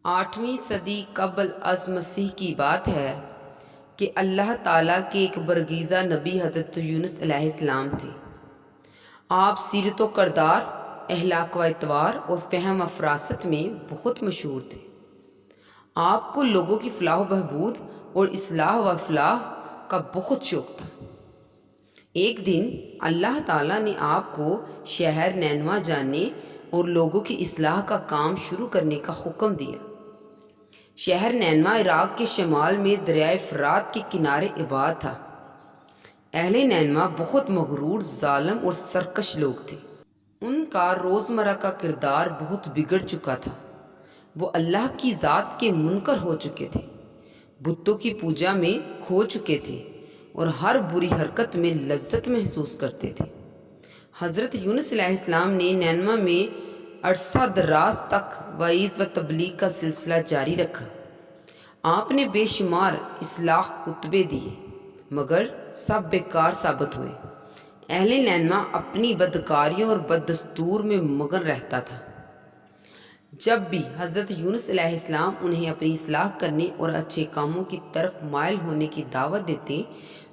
8ویں صدی قبل از مسیح کی بات ہے کہ اللہ تعالیٰ کے ایک برگزیدہ نبی حضرت یونس علیہ السلام تھے۔ آپ سیرت و کردار، اخلاق و اعتبار اور فہم و فراست میں بہت مشہور تھے۔ آپ کو لوگوں کی فلاح و بہبود اور اصلاح و افلاح کا بہت شوق تھا۔ ایک دن اللہ تعالیٰ نے آپ کو شہر نینوا جانے اور لوگوں کی اصلاح کا کام شروع کرنے کا حکم دیا۔ شہر نینوا عراق کے شمال میں دریائے فرات کے کنارے آباد تھا۔ اہل نینوا بہت مغرور، ظالم اور سرکش لوگ تھے۔ ان کا روزمرہ کا کردار بہت بگڑ چکا تھا۔ وہ اللہ کی ذات کے منکر ہو چکے تھے، بتوں کی پوجا میں کھو چکے تھے اور ہر بری حرکت میں لذت محسوس کرتے تھے۔ حضرت یونس علیہ السلام نے نینوا میں عرصہ دراز تک وعظ و تبلیغ کا سلسلہ جاری رکھا۔ آپ نے بے شمار اصلاح خطبے دیے، مگر سب بیکار ثابت ہوئے۔ اہل نینوا اپنی بدکاریوں اور بددستور میں مگن رہتا تھا۔ جب بھی حضرت یونس علیہ السلام انہیں اپنی اصلاح کرنے اور اچھے کاموں کی طرف مائل ہونے کی دعوت دیتے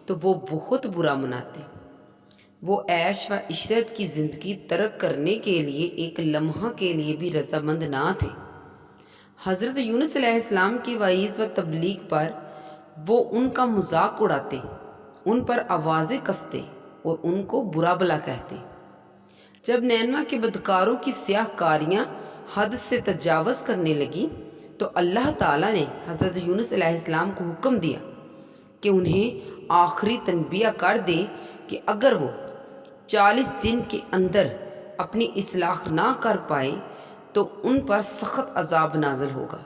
تو وہ بہت برا مناتے۔ وہ عیش و عشرت کی زندگی ترک کرنے کے لیے ایک لمحہ کے لیے بھی رضامند نہ تھے۔ حضرت یونس علیہ السلام کی وعظ و تبلیغ پر وہ ان کا مذاق اڑاتے، ان پر آوازیں کستے اور ان کو برا بھلا کہتے۔ جب نینوا کے بدکاروں کی سیاہ کاریاں حد سے تجاوز کرنے لگیں تو اللہ تعالیٰ نے حضرت یونس علیہ السلام کو حکم دیا کہ انہیں آخری تنبیہ کر دیں کہ اگر وہ 40 دن کے اندر اپنی اصلاح نہ کر پائے تو ان پر سخت عذاب نازل ہوگا،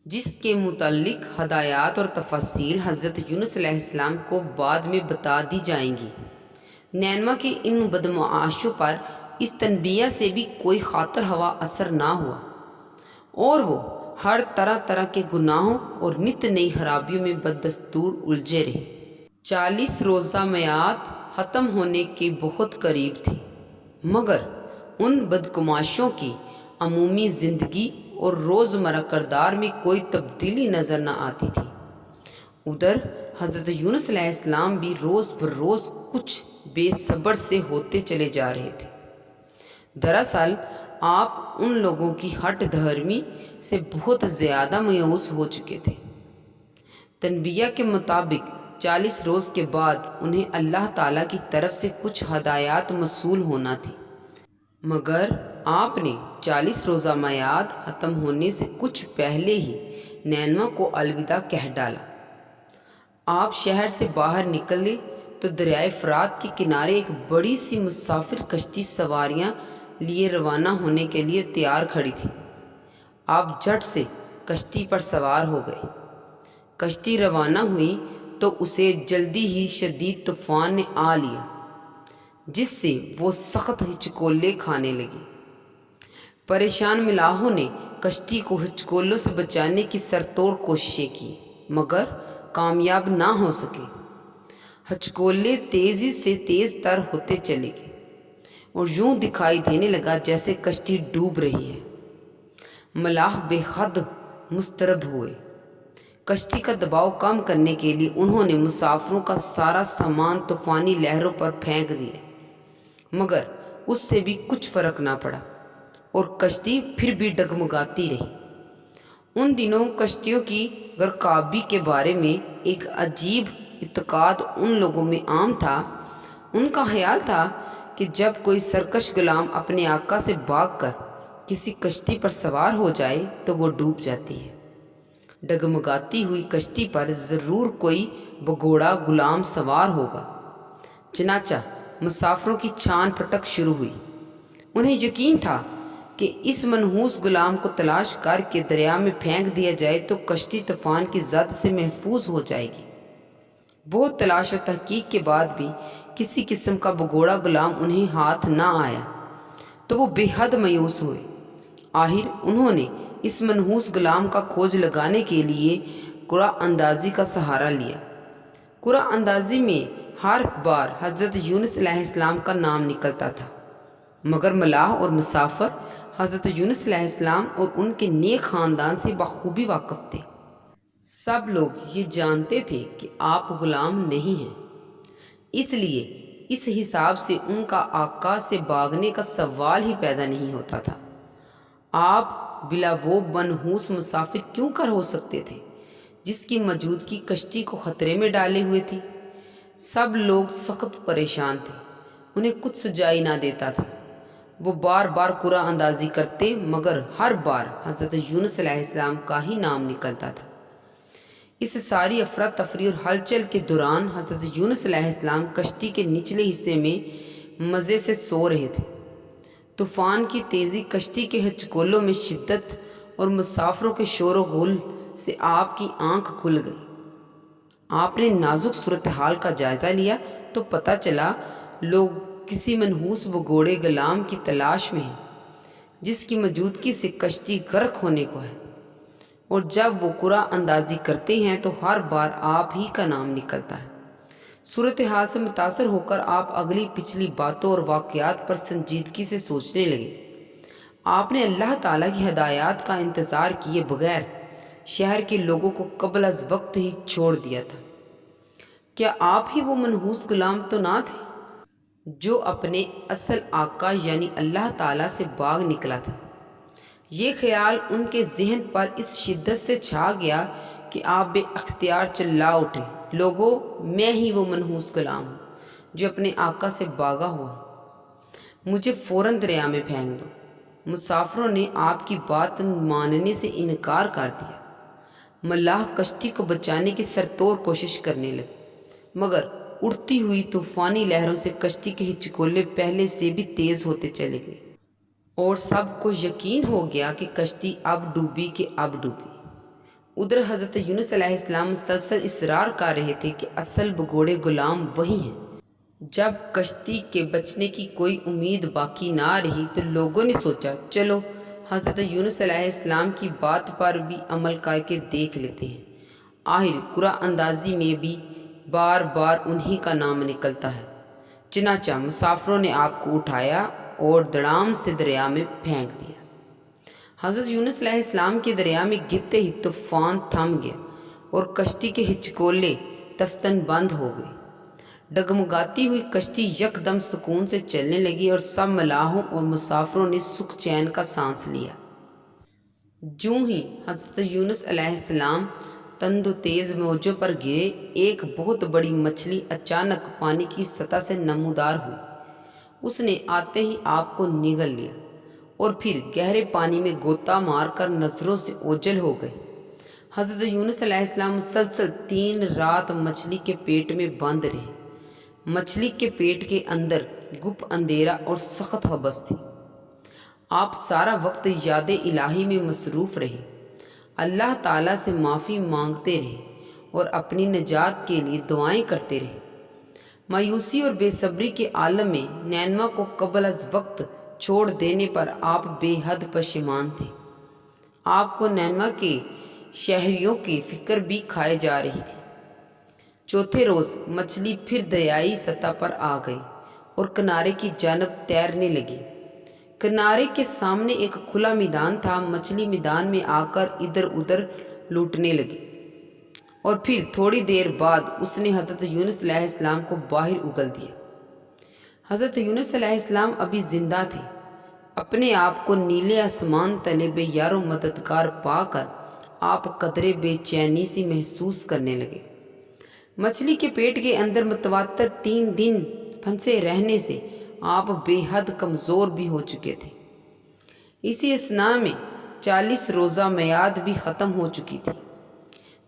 جس کے متعلق ہدایات اور تفاصیل حضرت یونس علیہ السلام کو بعد میں بتا دی جائیں گی۔ نینوا کے ان بدمعاشوں پر اس تنبیہ سے بھی کوئی خاطر ہوا اثر نہ ہوا اور وہ ہر طرح طرح کے گناہوں اور نت نئی خرابیوں میں بددستور الجھے رہے۔ 40 روزہ میعاد ختم ہونے کے بہت قریب تھی، مگر ان بدگماشوں کی عمومی زندگی اور روزمرہ کردار میں کوئی تبدیلی نظر نہ آتی تھی۔ ادھر حضرت یونس علیہ السلام بھی روز بروز کچھ بے صبر سے ہوتے چلے جا رہے تھے۔ دراصل آپ ان لوگوں کی ہٹ دھرمی سے بہت زیادہ مایوس ہو چکے تھے۔ تنبیہ کے مطابق 40 روز کے بعد انہیں اللہ تعالیٰ کی طرف سے کچھ ہدایات موصول ہونا تھی، مگر آپ نے 40 روزہ میعاد ختم ہونے سے کچھ پہلے ہی نینوا کو الوداع کہہ ڈالا۔ آپ شہر سے باہر نکلے تو دریائے فرات کے کنارے ایک بڑی سی مسافر کشتی سواریاں لیے روانہ ہونے کے لیے تیار کھڑی تھی۔ آپ جھٹ سے کشتی پر سوار ہو گئے۔ کشتی روانہ ہوئی تو اسے جلدی ہی شدید طوفان نے آ لیا، جس سے وہ سخت ہچکولے کھانے لگی۔ پریشان ملاحوں نے کشتی کو ہچکولوں سے بچانے کی سرتوڑ کوششیں کی، مگر کامیاب نہ ہو سکے۔ ہچکولے تیزی سے تیز تر ہوتے چلے گئے اور یوں دکھائی دینے لگا جیسے کشتی ڈوب رہی ہے۔ ملاح بے حد مضطرب ہوئے۔ کشتی کا دباؤ کم کرنے کے لیے انہوں نے مسافروں کا سارا سامان طوفانی لہروں پر پھینک دیا، مگر اس سے بھی کچھ فرق نہ پڑا اور کشتی پھر بھی ڈگمگاتی رہی۔ ان دنوں کشتیوں کی غرقابی کے بارے میں ایک عجیب اعتقاد ان لوگوں میں عام تھا۔ ان کا خیال تھا کہ جب کوئی سرکش غلام اپنے آقا سے بھاگ کر کسی کشتی پر سوار ہو جائے تو وہ ڈوب جاتی ہے۔ ڈگمگاتی ہوئی کشتی پر ضرور کوئی بگوڑا غلام سوار ہوگا۔ چنانچہ مسافروں کی چھان پھٹک شروع ہوئی۔ انہیں یقین تھا کہ اس منحوس غلام کو تلاش کر کے دریا میں پھینک دیا جائے تو کشتی طوفان کی زد سے محفوظ ہو جائے گی۔ بہت تلاش و تحقیق کے بعد بھی کسی قسم کا بگوڑا غلام انہیں ہاتھ نہ آیا تو وہ بے حد مایوس ہوئے۔ آخر انہوں نے اس منحوس غلام کا کھوج لگانے کے لیے قرعہ اندازی کا سہارا لیا۔ قرعہ اندازی میں ہر بار حضرت یونس علیہ السلام کا نام نکلتا تھا، مگر ملاح اور مسافر حضرت یونس علیہ السلام اور ان کے نیک خاندان سے بخوبی واقف تھے۔ سب لوگ یہ جانتے تھے کہ آپ غلام نہیں ہیں، اس لیے اس حساب سے ان کا آقا سے بھاگنے کا سوال ہی پیدا نہیں ہوتا تھا۔ آپ بلا وہ منحوس مسافر کیوں کر ہو سکتے تھے جس کی موجودگی کشتی کو خطرے میں ڈالے ہوئے تھی؟ سب لوگ سخت پریشان تھے، انہیں کچھ سجائی نہ دیتا تھا۔ وہ بار بار قرعہ اندازی کرتے مگر ہر بار حضرت یونس علیہ السلام کا ہی نام نکلتا تھا۔ اس ساری افراتفری اور ہلچل کے دوران حضرت یونس علیہ السلام کشتی کے نچلے حصے میں مزے سے سو رہے تھے۔ طوفان کی تیزی، کشتی کے ہچکولوں میں شدت اور مسافروں کے شور و غل سے آپ کی آنکھ کھل گئی۔ آپ نے نازک صورتحال کا جائزہ لیا تو پتہ چلا لوگ کسی منحوس بگوڑے غلام کی تلاش میں ہیں جس کی موجودگی سے کشتی غرق ہونے کو ہے، اور جب وہ قرعہ اندازی کرتے ہیں تو ہر بار آپ ہی کا نام نکلتا ہے۔ صورتحال سے متاثر ہو کر آپ اگلی پچھلی باتوں اور واقعات پر سنجیدگی سے سوچنے لگے۔ آپ نے اللہ تعالیٰ کی ہدایات کا انتظار کیے بغیر شہر کے لوگوں کو قبل از وقت ہی چھوڑ دیا تھا۔ کیا آپ ہی وہ منحوس غلام تو نہ تھے جو اپنے اصل آقا یعنی اللہ تعالیٰ سے بھاگ نکلا تھا؟ یہ خیال ان کے ذہن پر اس شدت سے چھا گیا کہ آپ بے اختیار چلا اٹھے، لوگوں، میں ہی وہ منحوس غلام ہوں جو اپنے آقا سے بھاگا ہوا ہوں، مجھے فوراً دریا میں پھینک دو۔ مسافروں نے آپ کی بات ماننے سے انکار کر دیا۔ ملاح کشتی کو بچانے کی سرتور کوشش کرنے لگے مگر اڑتی ہوئی طوفانی لہروں سے کشتی کے ہچکولے پہلے سے بھی تیز ہوتے چلے گئے، اور سب کو یقین ہو گیا کہ کشتی اب ڈوبی کہ اب ڈوبی۔ ادھر حضرت یونس علیہ السلام مسلسل اصرار کر رہے تھے کہ اصل بگوڑے غلام وہی ہیں۔ جب کشتی کے بچنے کی کوئی امید باقی نہ رہی تو لوگوں نے سوچا چلو حضرت یونس علیہ السلام کی بات پر بھی عمل کر کے دیکھ لیتے ہیں۔ آخر قرعہ اندازی میں بھی بار بار انہی کا نام نکلتا ہے۔ چنانچہ مسافروں نے آپ کو اٹھایا اور دڑام سے دریا میں پھینک دیا۔ حضرت یونس علیہ السلام کے دریا میں گرتے ہی طوفان تھم گیا اور کشتی کے ہچکولے تفتن بند ہو گئے۔ ڈگمگاتی ہوئی کشتی یکدم سکون سے چلنے لگی اور سب ملاحوں اور مسافروں نے سکھ چین کا سانس لیا۔ جوں ہی حضرت یونس علیہ السلام تند و تیز موجوں پر گرے، ایک بہت بڑی مچھلی اچانک پانی کی سطح سے نمودار ہوئی۔ اس نے آتے ہی آپ کو نگل لیا اور پھر گہرے پانی میں غوطہ مار کر نظروں سے اوجھل ہو گئے۔ حضرت یونس علیہ السلام مسلسل 3 رات مچھلی کے پیٹ میں بند رہے۔ مچھلی کے پیٹ کے اندر گپ اندھیرا اور سخت حبس تھی۔ آپ سارا وقت یاد الہی میں مصروف رہے، اللہ تعالیٰ سے معافی مانگتے رہے اور اپنی نجات کے لیے دعائیں کرتے رہے۔ مایوسی اور بے صبری کے عالم میں نینوا کو قبل از وقت چھوڑ دینے پر آپ بے حد پشیمان تھے۔ آپ کو نینوا کے شہریوں کی فکر بھی کھائے جا رہی تھی۔ چوتھے روز مچھلی پھر دریائی سطح پر آ گئی اور کنارے کی جانب تیرنے لگی۔ کنارے کے سامنے ایک کھلا میدان تھا۔ مچھلی میدان میں آ کر ادھر ادھر لوٹنے لگی اور پھر تھوڑی دیر بعد اس نے حضرت یونس علیہ السلام کو باہر اگل دیا۔ حضرت یونس علیہ السلام ابھی زندہ تھے۔ اپنے آپ کو نیلے آسمان تلے بے یار و مددگار پا کر آپ قدرے بے چینی سی محسوس کرنے لگے۔ مچھلی کے پیٹ کے اندر متواتر 3 دن پھنسے رہنے سے آپ بے حد کمزور بھی ہو چکے تھے۔ اسی اثناء میں 40 روزہ میعاد بھی ختم ہو چکی تھی۔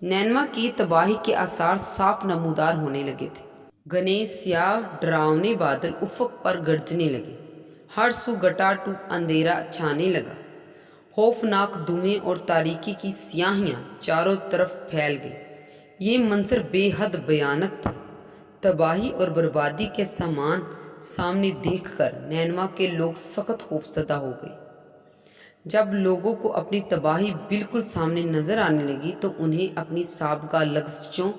نینوا کی تباہی کے آثار صاف نمودار ہونے لگے تھے۔ گھنے سیاہ ڈراؤنے بادل افق پر گرجنے لگے، ہر سو گٹاٹوپ اندھیرا چھانے لگا، خوفناک دھوئیں اور تاریکی کی سیاہیاں چاروں طرف پھیل گئی۔ یہ منظر بے حد بھیانک تھا۔ تباہی اور بربادی کے سامان سامنے دیکھ کر نینوا کے لوگ سخت خوفزدہ ہو گئے۔ جب لوگوں کو اپنی تباہی بالکل سامنے نظر آنے لگی تو انہیں اپنی سابقہ لغزشوں،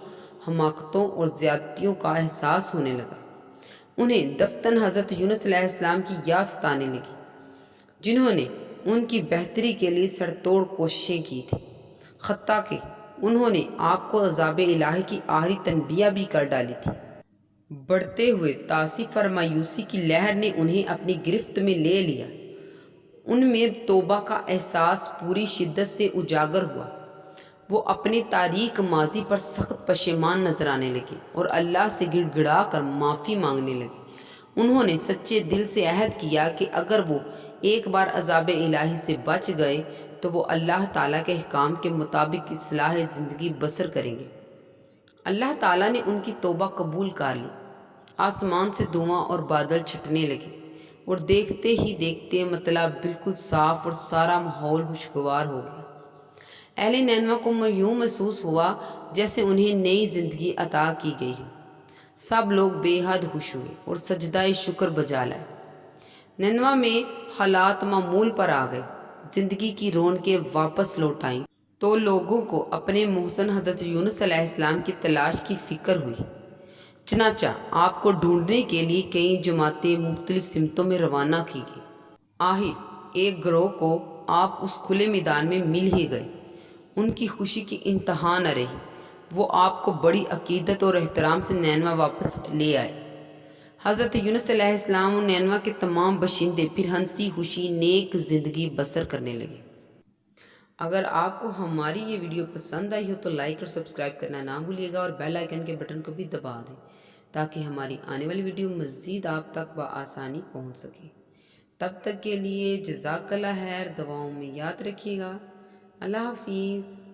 حماقتوں اور زیادتیوں کا احساس ہونے لگا۔ انہیں دفن حضرت یونس علیہ السلام کی یاد ستانے لگی، جنہوں نے ان کی بہتری کے لیے سر توڑ کوششیں کی تھیں، حتیٰ کہ انہوں نے آپ کو عذاب الہی کی آخری تنبیہ بھی کر ڈالی تھی۔ بڑھتے ہوئے تعصب اور مایوسی کی لہر نے انہیں اپنی گرفت میں لے لیا۔ ان میں توبہ کا احساس پوری شدت سے اجاگر ہوا۔ وہ اپنے تاریک ماضی پر سخت پشیمان نظر آنے لگے اور اللہ سے گڑ گڑا کر معافی مانگنے لگے۔ انہوں نے سچے دل سے عہد کیا کہ اگر وہ ایک بار عذاب الہی سے بچ گئے تو وہ اللہ تعالیٰ کے احکام کے مطابق اصلاح زندگی بسر کریں گے۔ اللہ تعالیٰ نے ان کی توبہ قبول کر لی۔ آسمان سے دھواں اور بادل چھٹنے لگے اور دیکھتے ہی دیکھتے مطلع بالکل صاف اور سارا ماحول خوشگوار ہو گیا۔ اہل نینوا کو یوں محسوس ہوا جیسے انہیں نئی زندگی عطا کی گئی ہے۔ سب لوگ بے حد خوش ہوئے اور سجدہ شکر بجا لائے۔ نینوا میں حالات معمول پر آ گئے، زندگی کی رونقیں واپس لوٹ آئیں تو لوگوں کو اپنے محسن حضرت یونس علیہ السلام کی تلاش کی فکر ہوئی۔ چنانچہ آپ کو ڈھونڈنے کے لیے کئی جماعتیں مختلف سمتوں میں روانہ کی گئی۔ آخر ایک گروہ کو آپ اس کھلے میدان میں مل ہی گئے۔ ان کی خوشی کی انتہا نہ رہی۔ وہ آپ کو بڑی عقیدت اور احترام سے نینوا واپس لے آئے۔ حضرت یونس علیہ السلام اور نینوا کے تمام باشندے پھر ہنسی خوشی نیک زندگی بسر کرنے لگے۔ اگر آپ کو ہماری یہ ویڈیو پسند آئی ہو تو لائک اور سبسکرائب کرنا نہ بھولیے گا اور بیل آئیکن کے بٹن کو بھی دبا دیں تاکہ ہماری آنے والی ویڈیو مزید آپ تک بآسانی پہنچ سکے۔ تب تک کے لیے جزاک اللہ خیر، دعاؤں میں یاد رکھیے گا۔ اللہ حافظ۔